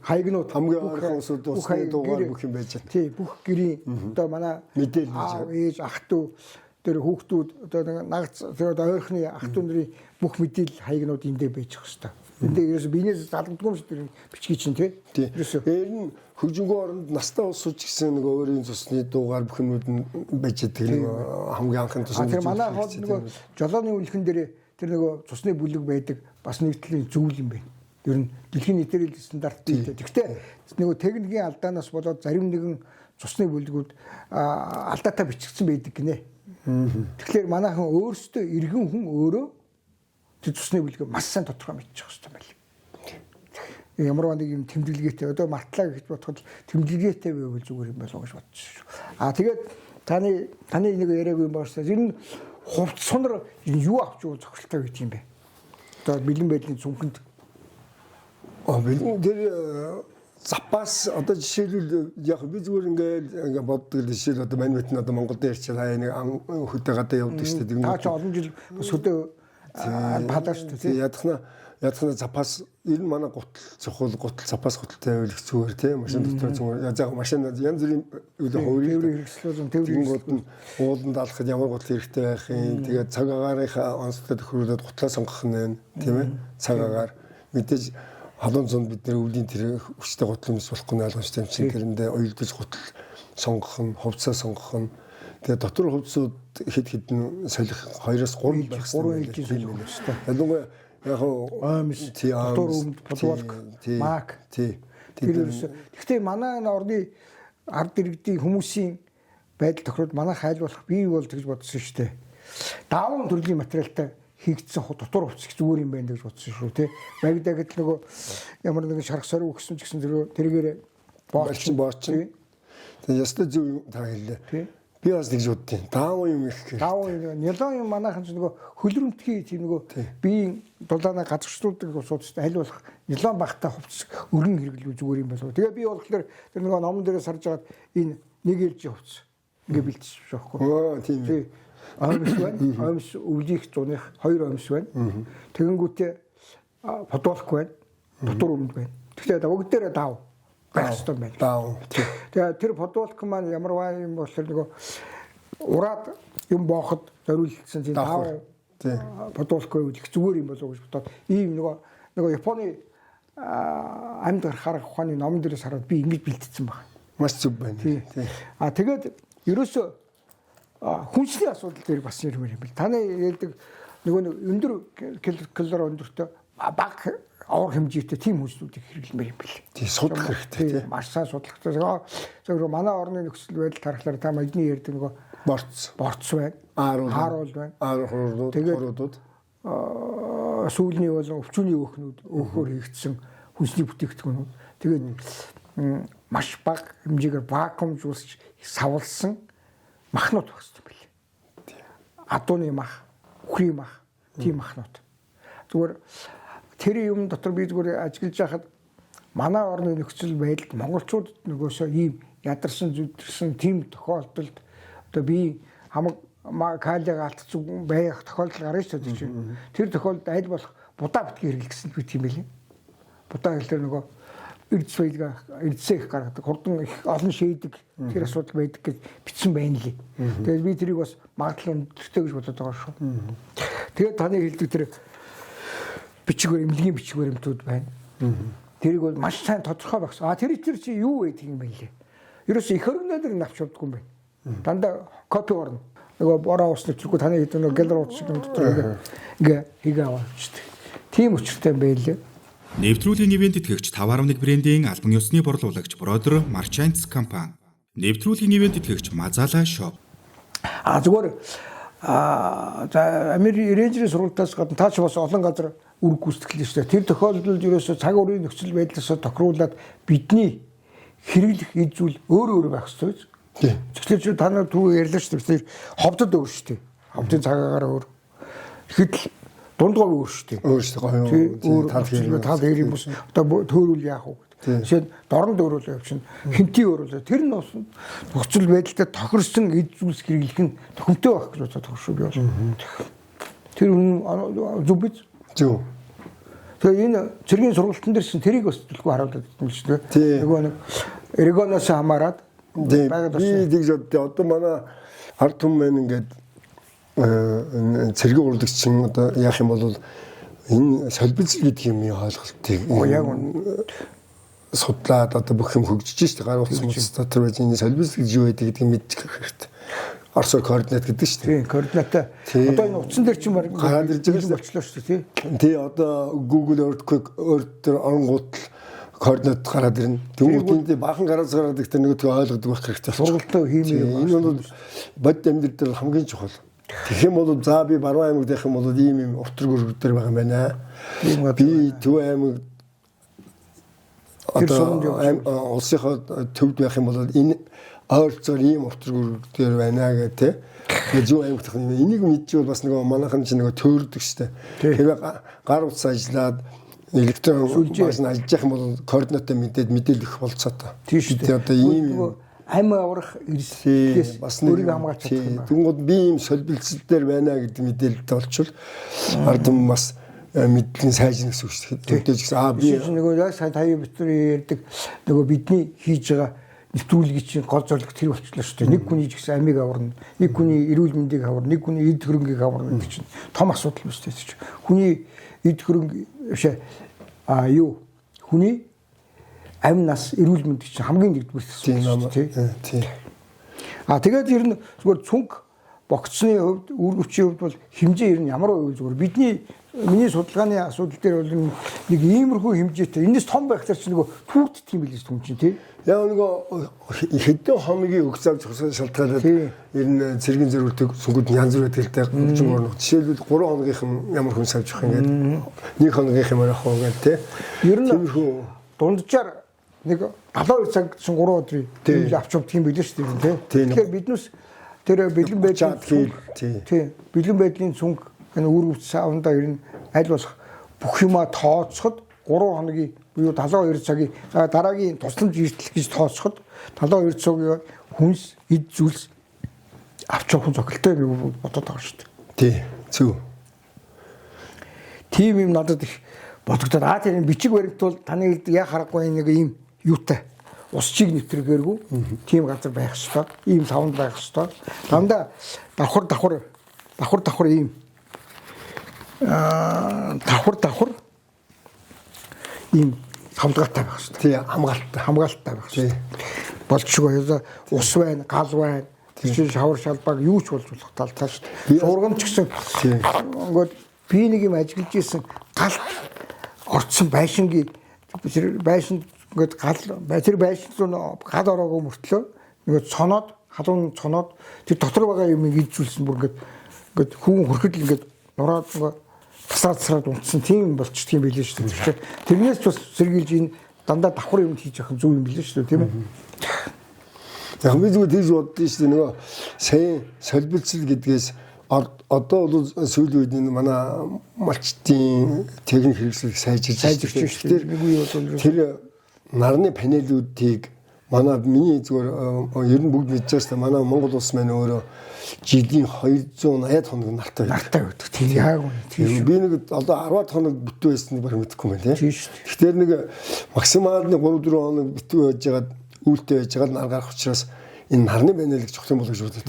B: хаягнууд хамгийн ойрхон усуд усны дуугаар бүх юм байж байна.
A: Тий, бүх гэрийн одоо манай
B: мэдээлэл
A: ээж ах トゥ тэр хүүхдүүд одоо нагц тэр одоо ойрхны ах トゥ нарын бүх мэдээлэл хаягнууд эндээ байж байгаа шүү дээ. Эндээ ерөөсө биенээс залгадгүй юм шиг тэр бичгийг чинь тий.
B: Ерөөсө энэ хөгжингөө оронд настай улсууч гэсэн нэг өөрийн цусны дуугаар бүх юмуд нь байж байгаа нэг хамгийн анхны тусны.
A: Тэр манай хол нөгөө жолооны үлхэн дээр тэр нөгөө цусны бүлэг байдаг бас нэг төрлийн зүйл юм байна. Ер нь дэлхийн нийтээрэл стандарт бийтэй. Гэхдээ нөгөө техникийн алдаанаас болоод зарим нэгэн цусны бүлгүүд алдаатай бичигдсэн байдаг гинэ. Тэгэхээр манайхан өөрсдөө иргэн хүн өөрөө тэр цусны бүлгээ маш сайн тодорхой мэдчих хэрэгтэй байл. Ямар нэг юм тэмдэглэгээтэй одоо мартлаа гэж бодоход тэмдэглэгээтэй байвал зүгээр юм болов гэж бодчих шүү. Тэгээд таны нэг яриаг юм бааштай. Тэр нь хувц сунар юу авч юу зохистой гэдэг юм бэ? Одоо бэлэн байдлын зүнхэнд
B: бэлэн тэр запас одоо жишээлбэл яг би зүгээр ингээд боддог жишээл одоо манайд нь одоо Монгол дээр ч хаяа нэг хөдөө гадаа явдаг шүү дээ.
A: Та ч олон жил бас хөдөө падаа шүү дээ.
B: Ядахна запас ер нь манай гутал запас гуталтай байвал их зүгээр тийм машин дотор зүгээр яг машин янз бүрийн хувийн
A: хэрэгслүүд
B: тэнгууд нь ууланд алхахад ямар гутал хэрэгтэй байх юм тэгээд цаг агаарынхаа онцлогтой төхөөрөлөд гутлаа сонгох нь байна тийм ээ цаг агаар мэдээж халуун зунд бид нэр өвлийн тэр хүчтэй гутал юмс болохгүй нь ойлгомжтой юм чинь тэрэндээ уйлдаж гутал сонгох нь хувцас сонгох нь тэгээд дотор хувцсууд хэд нь солих 2-3 байх
A: хэрэгтэй солих хэрэгтэй.
B: Ялангуяа яг
A: амс дотор өмд подвалк мак гэхдээ манай орны ард иргэдийн хүмүүсийн байдал тохирол манай хайл болох бий бол гэж бодсон шүү дээ. Даавн төрлийн материалтай хийгдсэн дотор хувцс зүгээр юм байна гэж бодсон шүү тий. Багдагэд нөгөө ямар нэгэн шарх сорив өгсөн ч гэсэн тэргээр боорчин. Тэгээ ястаа зөв та хэллээ. Би бас тэгж боддیں۔ Даавн юм их гэх. Даавн нялон юм манайхан ч нөгөө хөлрөмтгий тийм нөгөө биеийн дулаанаа газарчлуулдаг усуудтай аль болох нялон багтаа хувцс өргөн хэрэглүү зүгээр юм болов. Тэгээ би болохоор тэр нөгөө номон дээрээс харж байгаад энэ нэг ээлжийн хувцс ингээ бэлтэж байхгүй. Тийм. Амс байна. Амс өвлих зуных 2 амс байна. Тэгэнгүүтээ подвалк байна. Дотор өмд байна. Тэгэхээр өгд дээр даав. Гастон байна. Тэгээ тэр подвалк маань ямар юм болохоор нөгөө ураад юм бооход зориулсан тийм даав. Подвалк байвал их зүгээр юм болов гэж бодоод ийм нөгөө Японы амьд гарахаар ухааны номон дээрээс хараад би ингэж бэлтцсэн байна. Маш зүг байна. Тэгээд ерөөсөө хүнсний асуудал дээр бас нэрмэр юм бэл. Таны ярьдаг нөгөө өндөр калори өндөртэй бага ор хэмжээтэй тийм хүнслүүдийг хэрэглэмээр юм бэл. Тийм судлах хэрэгтэй тийм. Маш сайн судлах. Зөвхөн манай орны нөхцөл байдал харахаар та маягийн ярьдаг нөгөө борц байна. Ааруул байна. Тэгээд сүүлний болон өвчүүний өөхөөр хийгдсэн хүнсний бүтээгдэхүүнүүд. Тэгээд маш бага хэмжээгээр вакуумжуулж савлсан махнууд багс юм бэл. Адууны мах, үхрийн мах, тийм махнууд. Зүгээр тэр юм дотор би зүгээр ажиглаж байхад манай орны нөхцөл байдалд монголчуудад нөгөөсөө ийм ядарсан зүдэрсэн тийм тохиолдолд одоо би хамаг калиаг алдчих байх тохиолдол гарна шүү дээ. Тэр тохиолдолд аль болох будаа битгий хэрэглэх гэсэн үг юм билээ. Будаа гэхэлэр нөгөө эрдэсээ их гаргадаг, хурдан их олон шийдэг тэр асуудал байдаг гэж бичсэн байна лээ. Тэгээд би тэрийг бас магадлал өндөртэй гэж бодоод байгаа шүү. Тэгээд таны хэлдэг тэр эмнэлгийн бичиг баримтууд байна. Тэрийг бол маш сайн тодорхой багсан. Тэр чи юу вэ гэх юм бэ лээ. Ерөөсөө их хөргөнөө дээр навч явдаггүй юм байна. Дандаа копи орно. Нөгөө бороо усны зүгөө таны хэд нөгөө гэлэр ууц шиг дотор ингээ хийгээ аваач. Тийм учиртай юм байлээ.
C: Нэвтрүүлгийн ивент итгэгч 5.1 брендийн албан ёсны борлуулагч Brother Merchants компани. Нэвтрүүлгийн ивент итгэгч Mazala Shop.
A: Зүгээр за Америк рейнжерийн сургалтаас гадна таач бас олон газар үр гүйцэтгэл шүү дээ. Тэр тохиолдолд ерөөсөө цаг уурын нөхцөл байдлаас тохируулаад бидний хэрэглэх эд зүйл өөр байх ёстой. Тэгэхээр та нар түрүү ярьлаа шүү дээ. Ховдод өөр шүү дээ. Ховдын цагаагаар өөр. Тэгэхэд дундгой өөр шүү дээ. Өөр шүү дээ. Өөр тал хэрэг юм. Одоо төөрүүл яах вэ гэдэг. Жишээд дорн дөөрүүлээ явчихна. Хинти өөрүүлээ. Тэр нь бас нөхцөл байдалтай тохирсон эд зүйлс хэрэглэх нь төхөмтэй байх гэж бодоод тохиршгүй би бол. Тэр зөв биз?
B: Зөв.
A: Тэгээ энэ цэргийн сургалтын дээр чинь тэрийг бас төлөвлөгөө харуулдаг юм шүү дээ. Нөгөө нэг регионоос хамаарат
B: би тэгж одоо манай ард түмэн ингээд цэргийн урлагчин одоо яах юм бол энэ солилцол гэдэг юм ойлголтыг
A: яг
B: судлаад одоо бүх юм хөгжиж штэ гар утас мөц дотор байж энэ солилцол гэж юу байдаг гэдгийг мэдчих хэрэгтэй. Орсоор координат гэдэг шүү дээ.
A: Тийм, координат. Одоо энэ утсан дээр чинь баг
B: гараад ирж байгаа
A: болчлоо шүү дээ, тий.
B: Тий, одоо Google Earth дээр оронгууд координат гараад ирнэ. Тэнгүүд энэ баахан гараас гараад ихтэй нэг ойлгодог байх хэрэгтэй.
A: Сургалтаа хиймээ.
B: Энэ бол бод амьдрал дээр хамгийн чухал. Тэгэх юм бол за би Баруун аймагт явах юм бол ийм утар гүрэг дээр байгаа юм байна. Би Төв аймаг одоо улсынхаа төвд байх юм бол энэ ойролцоогоор ийм утар гүрэг дээр байна гэх тээ. Тэгээ Зөв аймагт энийг мэдчихвэл бас нөгөө манайхан чинь нөгөө төөрдөг штэ. Тэгэхээр гар утас ажиллаад электрон машин ажиллаж явах юм бол координатаа мэдээлэл өгөх болцоотой.
A: Тийм шүү дээ.
B: Одоо ийм
A: амь аврах эрсдлээс
B: бас
A: өөрийгөө хамгаалж чадах юм байна.
B: Тэнгууд би ийм солилцол дээр байна гэдэг мэдээлэлтэй болчихвол ард юм бас мэдлэн сайжрах гэсэн үг шүү дээ. Тэгтээж гэсэн би
A: нөгөө сайн таяа битүүрийн ярьдаг нөгөө бидний хийж байгаа нэвтрүүлгийн чинь гол зорилго тэр болчихлоо шүү дээ. Нэг хүний ч гэсэн амийг аварна, нэг хүний эрүүл мэндийг аварна, нэг хүний эд хөрөнгийг аварна гэдэг чинь том асуудал биш дээ. Хүний эд хөрөнг бишээ хүний амь нас эрүүл мэнд чинь хамгийн нэгдүгээр асуудал
B: тийм.
A: Тэгээд ер нь зүгээр цүнх богцсны хувьд үр хүчийн хувьд бол хэмжээ ер нь ямар вэ зүгээр миний судалгааны асуудал дээр бол нэг иймэрхүү хэмжээтэй энэс том байх төр чинь нөгөө түүрддэг юм билээ түн чинь тий.
B: Яг нөгөө хэдэн хоногийн өгц авч шалтгаалаад ер нь цэргийн зөрүүлдэг сүнгүүд янз бүр байдалтай хөгжим орно. Жишээлбэл 3 хоногийнхан ямар хүн савж явах ингээд 1 хоногийнх юм арах уу гэдэг тий. Ер нь
A: дунджаар нэг 72 цаг чинь 3 өдрийн тийм авч явдаг юм билээ шүү дээ тий. Тэгэхээр биднээс тэр бэлэн байдлын цүнх энэ үр хөвц савнда ер нь аль болох бүх юма тооцоход 3 хоногийн буюу 72 цагийн дараагийн тусламж эртлэх гэж тооцоход 72 цагийн хүнс эд зүйлс авч явах зохилтой юм бодоод байгаа шүү дээ.
B: Тий. Зөв.
A: Тийм юм надад их бодогдоод тэр бичиг баримт бол таны хэлдэг яа харахгүй нэг юм юутай усчиг нэвтрэгээргүй тийм газар байх ёстой. Ийм савнд байх ёстой. Дандаа давхар ийм давхар ийм хамгаалтай байх ёстой.
B: Тий, хамгаалтай
A: байх ёстой. Болчгүй ус байна, гал байна. Тэр шавар шалбаг юу ч болж болох талтай шүү дээ. Ургамч гэсэн ингээд би нэг юм ажиглаж исэн галт орцсон байшингийн байшин ингээд тэр байшин руу гал ороогүй мөртлөө ингээд цоноод халуун цоноод тэр дотор байгаа юм ийдүүлсэн бүр ингээд хүүн хөрөхөд ингээд нураад ингээд тасраад унтсан тийм болчихдөг юм билээ шүү дээ. Тэрнээс бас сэргийлж энэ дандаа давхар юм хийж явах зөв юм билээ шүү дээ, тийм ээ.
B: Яг би зүгээр тийж боддоо шүү дээ. Нөгөө сайн солилцол гэдгээс одоо бол сүүлийн үед энэ манай малчтын техник хэрэгслийг сайжирч шүү дээ. Нэг үе бол тэр нарны панелуудыг миний зүгээр ер нь бүгд мэдж байгаа шүү дээ. Манай Монгол улс маань өөрөө жилийн 280 хоног нартай байдаг.
A: Тийм яг үнэ.
B: Би нэг одоо 10 хоног битүү байсныг баг мэдэхгүй байна тийм. Тэгэхээр нэг максимал 3-4 хоног битүү байж байгаад үүлтэй байж байгаад нар гарах учраас энэ нарны панелыг чухал юм болоо гэж боддог.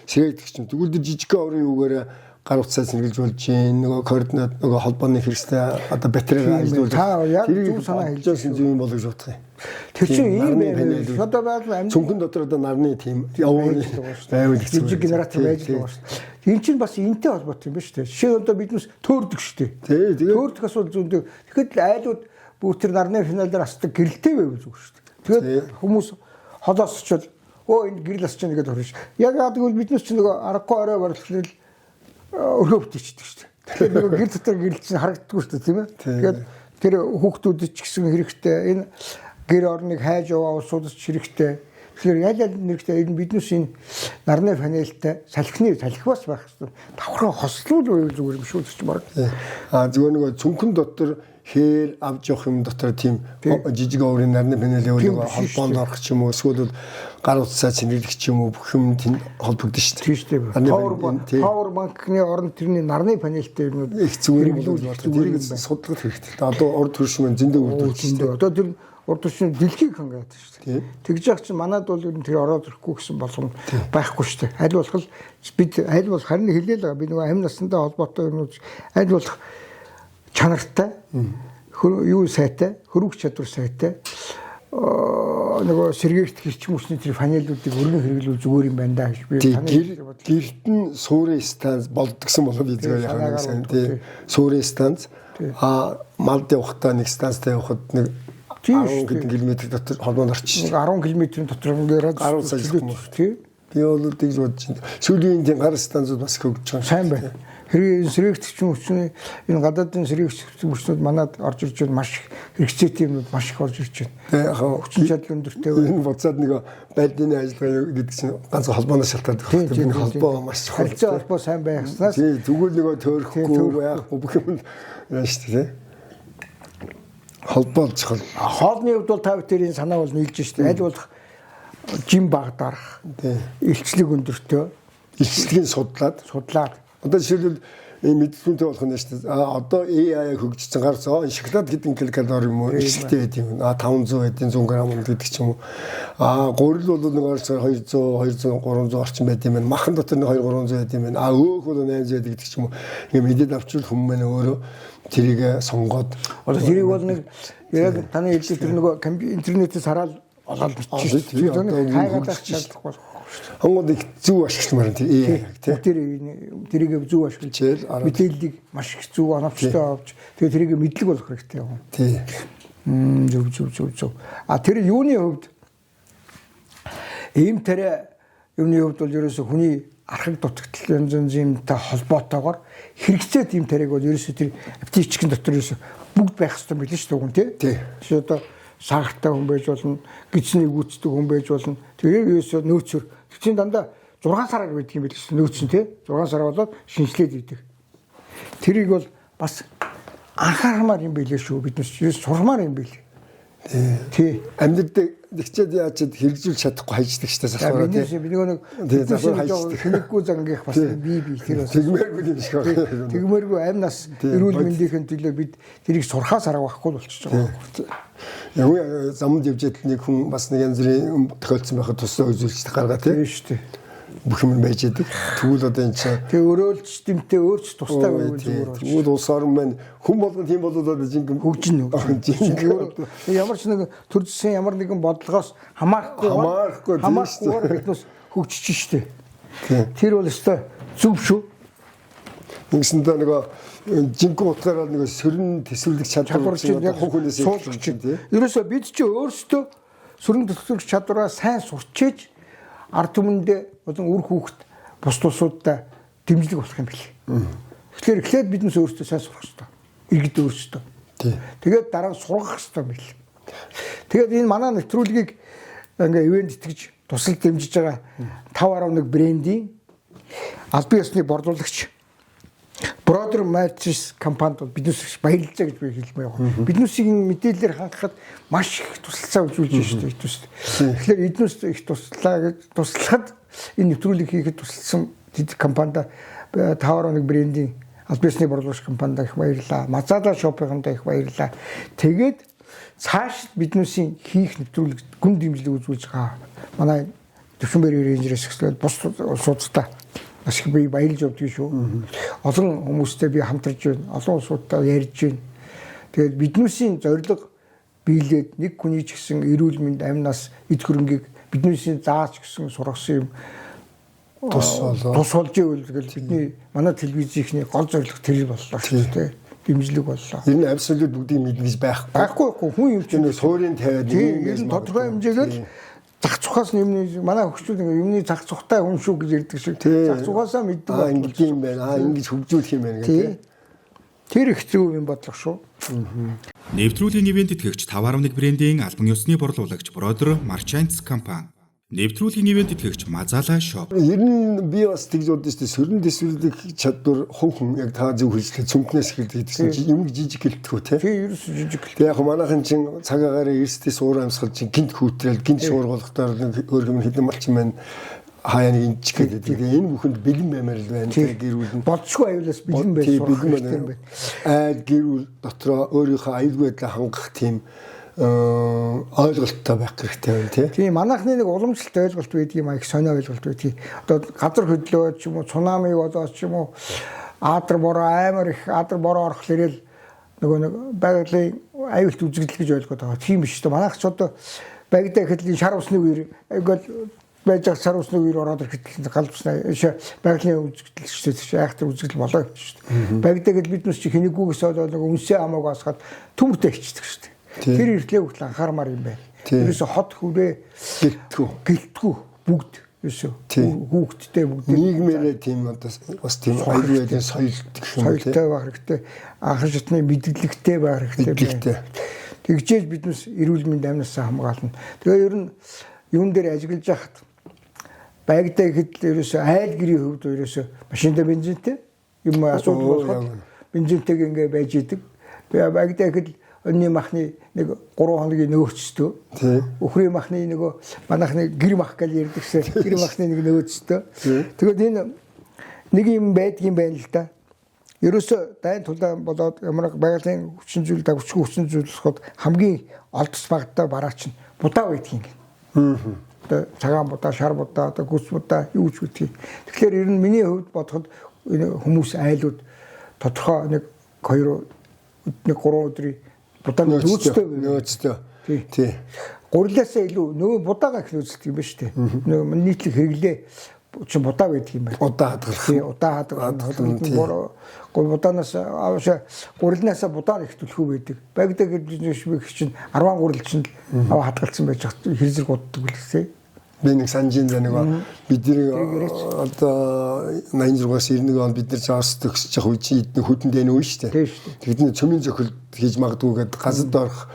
B: Сэргээгч юм. Тэгвэл жижиг орын юугаараа гар утсаа сэргэлж болж гин нөгөө координат нөгөө холбооны хэрэгстэй одоо батарейгаа ажиллуулж
A: яг зөв санаа хэлж
B: байсан юм болоо гэж боддог юм.
A: Тэр чинь ийм байна. Одоо байгаад амьд
B: цүнхэн дотор одоо нарны тийм явуулж байвал
A: жижиг генератор байж байгаа шүү дээ. Энэ чинь бас энтэй холбоотой юм ба шүү дээ. Жишээ нь одоо биднес төөрдөг шүү дээ. Төөрдөх асуудал зүүндээ. Тэгэхэд айлууд бүр тэр нарны финал дээр асдаг гэрэлтэй байв зүгээр шүү дээ. Тэгээд хүмүүс холоос очил энэ гэрэл асч байгаа гэдэг хорш. Яг тэгвэл биднес чинь нөгөө аргагүй орой барилхлал өргөө бүтээчдэг шүү дээ. Тэгэхээр нөгөө гэр дотор гэрэл чинь харагддаггүй шүү дээ, тийм ээ. Тэгээд тэр хүүхдүүдэд ч гэсэн хэрэгтэй энэ гэр орныг хайж яваа улсуудад ч хэрэгтэй. Тэгэхээр ял нэрхтээ энэ биднээс энэ нарны панелтай салхины салхивас байх хэрэгтэй. Давхран хослол байвал зүгээр юм шүү гэж баг.
B: Зүгээр нөгөө цүнхэн дотор хээр авч явах юм дотор тийм жижиг өөрийн нарны панел явуулгаа холбоонд орох ч юм уу эсвэл гар утсаа цэнэрлэх ч юм уу бүх юм тэнд холбогдсон шүү дээ.
A: Power bank-ны оронд тэрний нарны панелтай юмнууд
B: их зүгээр зүгээр судлах хэрэгтэй. Одоо урд хөршмөн зөндөө үрдүүлж.
A: Одоо тэр урд хөршмөн дэлхийг хангаад шүү дээ. Тэгж яах чинь манад бол ер нь тэр ороод ирэхгүй гэсэн болгоно байхгүй шүү дээ. Аль болох бид аль болох харин хэлээл би нөгөө амь насандаа холбоотой юмнууд аль болох чанартай юу сайтай хөрвөх чадвар сайтай нөгөө сэргээрт хэрчм усны тэр панелуудыг өргөн хэрэглүүл зүгээр юм байна да гэж би
B: гэрт нь суурин станц болдгсон болоод изгээ яхаа гэсэн тий суурин станц малд явахдаа нэг станцтай явахад нэг 10 км дотор холбоонд орчих.
A: 10 км дотор ингээд
B: 10 сая тий би бол тэгж бодож байна. Сүүлийн тийм гар станцууд бас хөгжиж байгаа.
A: Сайн байна. Хэрэг сэргээгч хүчний энэ гадаадын сэргээгч хүчнүүд манад орж ирж байна маш хэрэгцээтэй юмуд маш их орж ирж байна. Хүчин чадал өндөртэй.
B: Энэ буцаад нэг байдны ажиллагаа гэдэг чинь ганц холбооноос шалтгаалдаг. Энэ холбоо маш чухал.
A: Харилцаа холбоо сайн байгаснаас
B: тэгвэл нөгөө төөрөхгүй байхгүй бүх юм яа шүү дээ. Холбоо чухал.
A: Хоолны хувьд бол та бүхэн санаа бол нийлж шүү дээ. Аль болох жим баг дарах. Илчлэг өндөртэй.
B: Илчлэгийг судлаад одоо жишээлбэл мэдлэгтэй болох нь шүү дээ. Одоо AI хөгжсөн гарсан шоколад гэдэг килокалори юм уу? Илчлэгтэй байт юм. 500 байдیں۔ 100 г гэдэг ч юм уу. Гурил бол нэг орчим 200, 300 орчим байт юм байна. Махан дотор нэг 200, 300 байт юм байна. Өөх бол 800 гэдэг ч юм уу. Ингээ мэдээд авчвал хүмүүс маань өөрөө тэрийг сонгоод
A: одоо тэрийг бол нэг яг таны хэлдэг тэр нөгөө интернетээс хараад олоод бичиж хайгаалах чадахгүй болох.
B: Хонгод их зөв ашигламаар тийм
A: тэрийг зөв ашиглаж мэдээллийг маш их зөв оновчтой авч тэгээ тэрийг мэдлэг болох хэрэгтэй юм. Тийм. Зөв. Тэр юуны хувьд ийм тэр юуны хувьд бол ерөөсө хүний архаг дутагдал янз юмтай холбоотойгоор хэрэгцээ тийм тэрийг бол ерөөсө тэр аптечкийн дотор ерөөсө бүгд байх хэрэгтэй билээ шүү дээ тийм. Тийм. Одоо сагтай хүн байж болно, гидснийг үүсдэг хүн байж болно. Тэгээд ерөөсө нөөцөр чинь дандаа 6 сараар байдаг юм билээ нөөц нь тий 6 сар болоод шинжилгээд идэг. Тэрийг бол бас анхаармаар юм билээ шүү биднес ерөөс сурмаар юм билээ. Тий
B: амьд нэгчээд яачаад хэрэгжүүлж чадахгүй хайждаг штэ засвараа тий.
A: Би нэг хэрэггүй зангих бас би тэр бас
B: тэгмээргүй юм шиг байна.
A: Тэгмээргүй амь нас эрүүл мэндийн төлөө бид тэрийг сурхаас арга байхгүй болчихж байгаа.
B: Яг замд явж идэл нэг хүн бас нэг янз бүрийн тохиолдсон байхад тусаа үзүүлэлт гаргаа тий.
A: Шүү дээ.
B: Бүх юм байж идэг. Тэгвэл одоо энэ чинь
A: тэг өрөөлж дэмтэй өөрч тустай байвал зүгээр болж.
B: Тэгвэл улс орн маань хүн болгон тийм болоод жинхэнэ
A: хөгжинэ. Ямар ч нэг төржсэн ямар нэгэн бодлогоос хамаарахгүйгээр биднес хөгжиж штэ. Тэр бол өстой зөв шүү.
B: Нэгсэндээ нөгөө жинхэнэ утгаараа нөгөө сөрөн төсвөрлөх чадвар
A: хүнээс суулгах чинь тий. Ерөөсөө бид чи өөрсдөө сөрөн төсвөрлөх чадвараа сайн сурчээж ард түмэндээ болон үр хүүхэд бус тусуудаа дэмжлэг болох юм бэл. Тэгэхээр эхлээд биднес өөрсдөө сайн сурах хэрэгтэй. Иргэд өөрсдөө. Тэгээд дараа нь сургах хэрэгтэй юм бэл. Тэгээд энэ манай нэвтрүүлгийг ингээ ивент итгэж тусал дэмжиж байгаа 5.1 брендийн албан ёсны борлуулагч Brother Mattress компанид биднээс баярлалаа гэж би хэлмээр байна. Биднээсийн мэдээлэлээр хангахад маш их туслалцаа үзүүлж байна шүү дээ. Тэгэхээр эднээс их туслахад энэ нэвтрүүлгийг хийхэд тусалсан компанид 5.1 брендийн албан ёсны борлуулагч компанид их баярлалаа. Mazada Shop-нд их баярлалаа. Тэгээд цааш биднээсийн хийх нэвтрүүлэг гүн дэмжлэг үзүүлж байгаа. Манай Төвшинбэр рейнжерээс эхлээд бус улсуудтай маш их би баярлж явдгийг шүү. Олон хүмүүстэй би хамтарч байна. Олон улсуудтай ярьж байна. Тэгээд биднээсийн зорилго биелээд нэг хүний ч гэсэн эрүүл мэнд амь нас эд хөрөнгийг биднээсийн зааж гисэн сургасан юм тус болж ивэл бидний манай телевизийнхний гол зорилго тэр боллоо шүү дээ. Дэмжлэг боллоо.
B: Энэ абсолют бүгдийг мэднэ гэж байхгүй
A: хүн юм чинь
B: суурийн тавиад
A: ер нь тодорхой хэмжээгээр зах цухаас нэмний манай хөгжүүл юмны зах цухтай хүн шүү гэж ярьдаг шиг зах цухаасаа мэддэг
B: ингэж юм байна. Ингэж хөгжүүлэх юм байна гэдэг.
A: Тэр их зөв юм бодлого шүү.
C: Нэвтрүүлгийн ивент итгэгч 5.1 брендийн албан ёсны борлуулагч Brother Merchants компани Нэвтрүүлгийн ивент тэтгэгч Мазала Shop.
B: Ер нь би бас тэгж бодсон шүү дээ. Сөрөн дэвсгэрдэг чадвар хувь хүн яг та зөв хэлжлээ цөмтнөөс эхэлдэг гэсэн чинь юм жижиг гэлтгүү те.
A: Тийм ерөөс жижиг.
B: Тэгээ яг манайхан чин цаг агаараа эрсдээ суур амьсгал чин гинт хүүтрэл гинт шуургуулгатаар өөр юм хэдэн малчин маань хаяа нэг инч гэдэг. Тэгээ энэ бүхэнд бэлэн баймаар л байна. Тэгээ гэрүүл нь
A: Болцгүй аюулаас бэлэн байж сурах хэрэгтэй юм байна.
B: айл гэрүүл дотроо өөрийнхөө аюулгүй байдлаа хангах тийм ойлголттой байх хэрэгтэй байна тий.
A: Тийм манайхны нэг уламжлалт ойлголт байдаг юм а их сонио ойлголт байдаг. Одоо газар хөдлөө ч юм уу цунами болоод ч юм уу аадар бороо амар их аадар бороо орох ирэл нөгөө нэг байгалийн аюулт үзэгдэл гэж ойлгоод байгаа. Тийм биш үү. Манайх ч одоо байгдаа гэхэл шар усны үер айгуул байж байгаа шар усны үер ороод ирэхэд галбснаа байгалийн үзэгдэл шүү дээ. Айхтар үзэгдэл болоо гэж шүү дээ. Байгдаа гэхэл бид нүс чи хэнэггүйгээс одоо нэг үнсээ хамааг асгаад төмөртэй хичдэг шүү дээ. Тэр иртлээ хүртэл анхаармаар юм байна. Ерөөсө хот хүрээ гэлтгүү бүгд ерөөсө хүүхдтэй бүгд
B: нийгмээрээ тийм одоо бас тийм аюулгүй
A: соёлтой байх хэрэгтэй. Анхан шатны мэдлэгтэй байх хэрэгтэй. Тэгжээж биднес эрүүл мэндийн амнаас хамгаална. Тэгээ ер нь юун дээр ажиглаж яхад байгдаа гэхэд ерөөсө айл гэрийн хөвд ерөөсө машинтай бензинтэй юм асуудал болоход бензинтэйг ингээ байж идэг. Тэгээ байгдаа гэхэд өнний махны нэг 3 хоногийн нөөцтэй. Өхрийн махны нөгөө манайхны гэр мах гэж ярьдагсаа гэр махны нэг нөөцтэй. Тэгээд энэ нэг юм байдгийн байна л да. Ерөөсө дайн тулаан болоод ямар байгалийн хүчин зүйл дагвчгүй хүчин зүйл болоход хамгийн олдос багтаа бараач нь будаа байдгийн. Одоо цагаан будаа, шар будаа, одоо гүс будаа юу ч үгүй. Тэгэхээр ер нь миний хувьд бодоход хүмүүс айлууд тодорхой нэг 2 өдрийн будаа
B: нөөцтэй. Тий.
A: Гурилаасаа илүү нөгөө будаага их нөөцлөг юм ба штэ. Нөгөө нийтлэг хэрэглээ чи будаа байдаг юм байна.
B: Удаа хадгалах.
A: Будаанаас аваашаа гурилнаасаа будаа их төлхөө байдаг. Байгдаа гэж чинь 10 гурил чинь аваа хадгалсан байж хэрзэг уддаг үлээсээ.
B: Би нэг санжийн нэг бидний одоо 86-аас 91 он бид нар жаас төгсөж явах үе чинь хөдөндөө нөө шүү дээ. Тэдний цөмийн зохиол хийж магадгүй гэдэг газад орох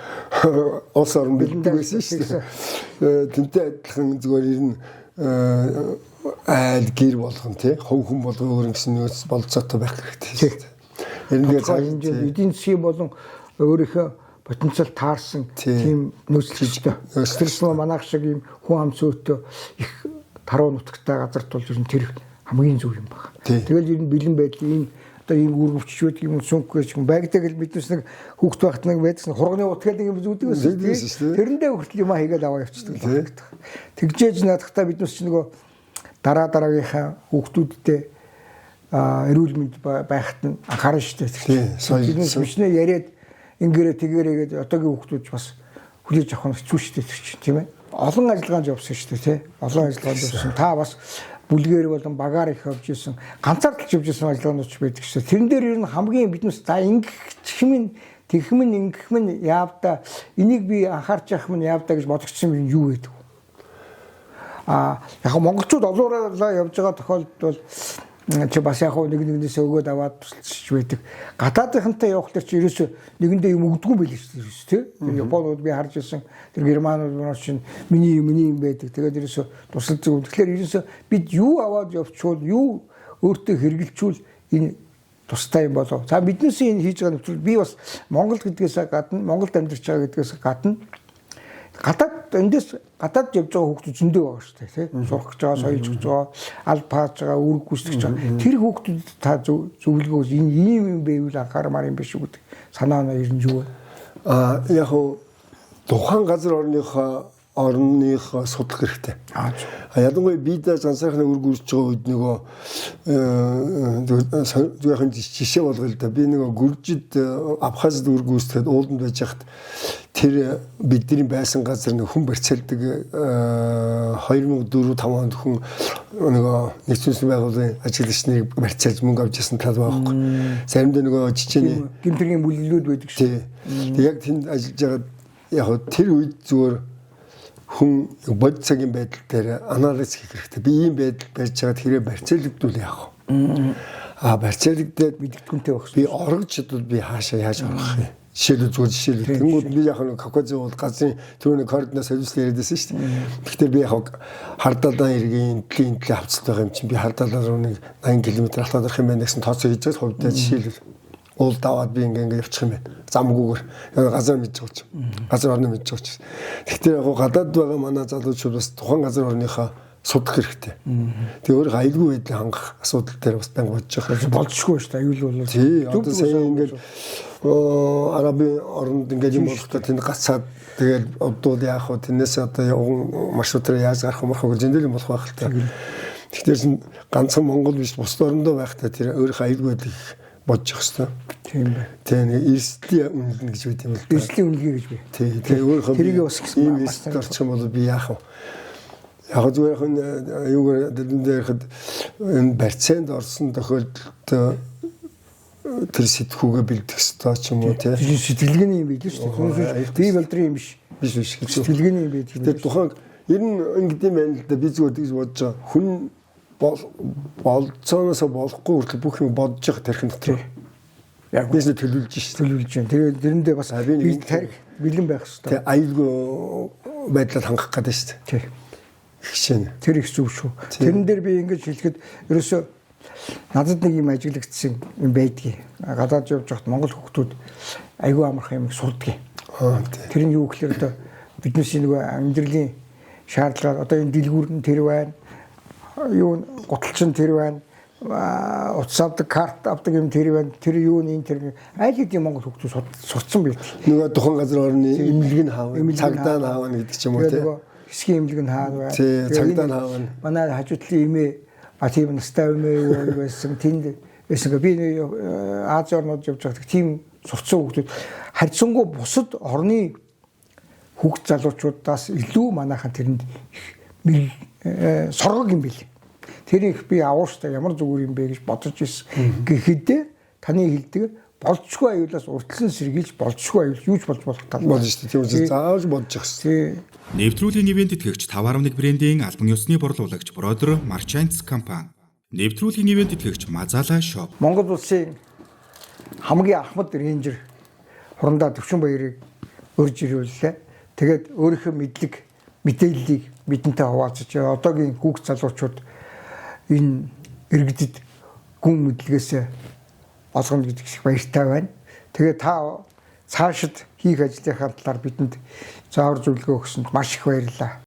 B: улс орн бэлддэг байсан шүү дээ. Тэнтэй адилхан зүгээр ер нь айл гэр болгон тий хувь хүн болон өөр гэсэн нөөц болцоотой байх хэрэгтэй шүү дээ. Ер нь
A: хэмжээ эдийн засгийн болон өөрийнхөө потенциал таарсан тийм нөөцлөлтэй. Стресс манайх шиг юм хүн амцөөтэй их таруу нутагтай газарт болж ирэн тэр хамгийн зөв юм байна. Тэгэл ер нь бэлэн байдлын энэ одоо ийм үргэлжлүүлж юм сүнхгүйч юм байгдаг л биднес нэг хүүхд байхад нэг байдсан хурганы утгаад нэг юм зүудэг байсан. Тэрэндээ хүртэл юм хийгээд аваа явчихдаг. Тэгжээж наадахтаа биднес ч нөгөө дараагийнхаа хүүхдүүдтэй эрүүл мэнд байхад нь анхаарна шүү дээ. Биднес бичнээ яриад ингэрээ тэгээрээгээд одоогийн хүүхдүүд бас хүлээж авах нь хэцүү шүү дээ тийм ээ. Олон ажиллагаанд явсан шүү дээ тий. Олон ажиллагаанд явсан. Та бас бүлгээр болон багаар их явж исэн. Ганцаар талж явж исэн ажиллагаанууд ч байдаг шүү. Тэрэн дээр ер нь хамгийн биднес за ингэхмэн тэгхмэн яавда энийг би анхаарч явах мэн яавда гэж бодогдсон юм юу гэдэг. Яг монголчууд олоороо явж байгаа тохиолдолд бол чи бас яг нэгнээс өгөөд аваад тусалж байдаг. Гадаадынхантай явах төр чи ерөөсөө нэгэндээ юм өгдөггүй байл шүү дээ тий. Японууд би харж ирсэн. Тэр германууд маань чинь миний юм байдаг. Тэгээд ерөөсөө тусалж зөв. Тэгэхээр ерөөсөө бид юу аваад явчвал юу өөртөө хэрэгэлчүүл энэ тустай юм болов. За биднээс энэ хийж байгаа нөхцөл би бас Монгол гэдгээс гадна Монголд амьдарч байгаа гэдгээс гадна гадаад явж байгаа хүүхдүүд зөндөө байгаа шүү дээ тий. Сурах гэж байгаа, соёлж гэж байгаа, аль пааж байгаа, үүрэг гүйцэтгэж байгаа. Тэр хүүхдүүдэд та зөвлөгөөс энэ ийм юм байвал анхаармаар юм биш үү гэдэг санаа нь ер нь юу вэ?
B: Яг хуу тухайн газар орныхоо судлах хэрэгтэй. Ялангуяа бид зансаархны үр гүйцэж байгаа үед нөгөө зөвхөн жишээ болгоё л да. Би нөгөө Гүржид Абхазд үр гүйцэтгэхэд ууланд байж хахад тэр бидний байсан газар нэг хүн барьцаалдаг 2004-5 онд хүн нөгөө нэгдсэн байгууллагын ажиглагчныг барьцаалж мөнгө авч ясан тал байхгүй. Заримдаа нөгөө жижигний
A: гэмтэргийн бүлгэлүүд байдаг шүү.
B: Тэг яг тэнд ажиллаж байгаа яг тэр үед зүгээр хүн бод цагийн байдал дээр анализ хийх хэрэгтэй. Би ийм байдал барьж байгаад хэрэг барьцаалагдвал яах вэ? Барьцаалагдаад
A: мэдгэдэггүй байх.
B: Би оргож чадвал би хаашаа яаж орох юм? Жишээлбэл зүгээр жишээлбэл. Тэнгүүд би яг нэг Кавказын бол газрын түрүүний координат солилцол яриадсэн шүү дээ. Тэгэхээр би яг хардаалаа иргэний эндлийн хавцалт байгаа юм чинь би хардаалаа руу нэг 80 км хатаад ирэх юм байна гэсэн тооцоо хийж байгаа хувьдаа жишээлбэл уул даваад би ингээ явчих юм байна. Замгүйгээр газар мэдж байгаа ч. Газар орны мэдж байгаа ч. Тэгэхээр яг гадаад байгаа манай залуучууд бас тухайн газар орныхаа судах хэрэгтэй. Тэгээ өөр аюулгүй байдлыг хангах асуудал дээр бас банк бодож байгаа.
A: Болцсогүй шүү дээ. Аюул бол.
B: Тий, одоо сайн ингээл Арабын оронд ингээд юм болох гэдэг тэнд гацаад тэгээд оддууд яах вэ? Тэрнээс одоо маршрутраа яаж гарах юм болох вэ гэж зөндөл юм болох байх л та. Тэгэхээр ганцхан Монгол биш бусад орондоо байхдаа тэр өөрийнхөө аюулгүй байдлыг бодож явах хэрэгтэй.
A: Тийм бай.
B: Тэгээ эрсдлийн үнэлнэ гэж байт юм л да.
A: Эрсдлийн үнэлгээ гэж бай.
B: Тий, тэгээ өөрийнхөө
A: тэрийг бас гэсэн
B: юм эрсдэлд орчих юм бол би яах вэ? Яг зүгээр юугаар дэлгэн дээрхэд энэ барьцаанд орсон тохиолдолд тэр сэтгүүгээ бэлдэх ёстой ч юм уу тий.
A: Сэтгэлгээний юм билээ шүү дээ. Би болдрын юм биш.
B: Биш биш.
A: Сэтгэлгээний юм байдаг.
B: Тэр тухайн ер нь ингэдэм байна л да би зүгээр тэгж бодож байгаа. Хүн болцооноос болохгүй хүртэл бүх юм бодож байгаа тэрхэн дотор. Яг бизнес төлөвлөж шүү.
A: Төлөвлөж байна. Тэгээд тэрэндээ бас би тарих бэлэн байх хэрэгтэй.
B: Тэг аюулгүй байдлаар хангах гэдэг шүү.
A: Тий.
B: Хичээнэ.
A: Тэр их зөв шүү. Тэрэн дээр би ингэж хэлэхэд ерөөсөө надад нэг юм ажиглагдсан юм байдгийг. Гадаад явж байхад Монгол хүмүүс айгүй амархан юм сурдгийг. Тэр нь юу гэхээр одоо биднээс нөгөө амьдралын шаардлага одоо энэ дэлгүүр нь тэр байна. Юу гуталчин тэр байна. Утас авдаг, карт авдаг юм тэр байна. Тэр юу нэг тэр аль хэдийн Монгол хүмүүс сурцсан байт.
B: Нөгөө тухайн газар орны эмнэлэг нь хаавна, цагдаа нь хаавна гэдэг ч юм уу тийм.
A: Хэсгийн эмнэлэг нь хаавна.
B: Цагдаа нь хаавна.
A: Манай хажуу талын эмээ тийм настай эмээ юу байсан тэнд байсан. Би Аз орнууд явж байгаа тийм сурцсан хүмүүс харьцангуй бусад орны хүүхд залуучуудаас илүү манайхан тэрэнд соргог юм бэл. Тэрийг би авууштай ямар зүгээр юм бэ гэж бодож ирсэн. Гэхэд таны хэлдэг болцгүй аюулаас уртлан сэргийлж болцгүй аюул юу ч болж болох тал
B: болно шүү дээ. Тийм үү зааж бодож байгаа.
C: Нэвтрүүлгийн ивент итгэгч 5.1 брендийн албан ёсны борлуулагч Brother Merchants компани. Нэвтрүүлгийн ивент итгэгч Мазала shop.
A: Монгол улсын хамгийн ахмад рейнжер Хурандаа Төвчин баярыг өрж ирүүллээ. Тэгээд өөрийнхөө мэдээллийг бидэнтэй хуваалцаж одоогийн хүүхд залуучууд энэ иргэдэд гүн мэдлэгээсээ олгоно гэдэг шиг баяртай байна. Тэгээд та цаашид хийх ажлынхаа талаар бидэнд заавар зөвлөгөө өгсөнд маш их баярлалаа.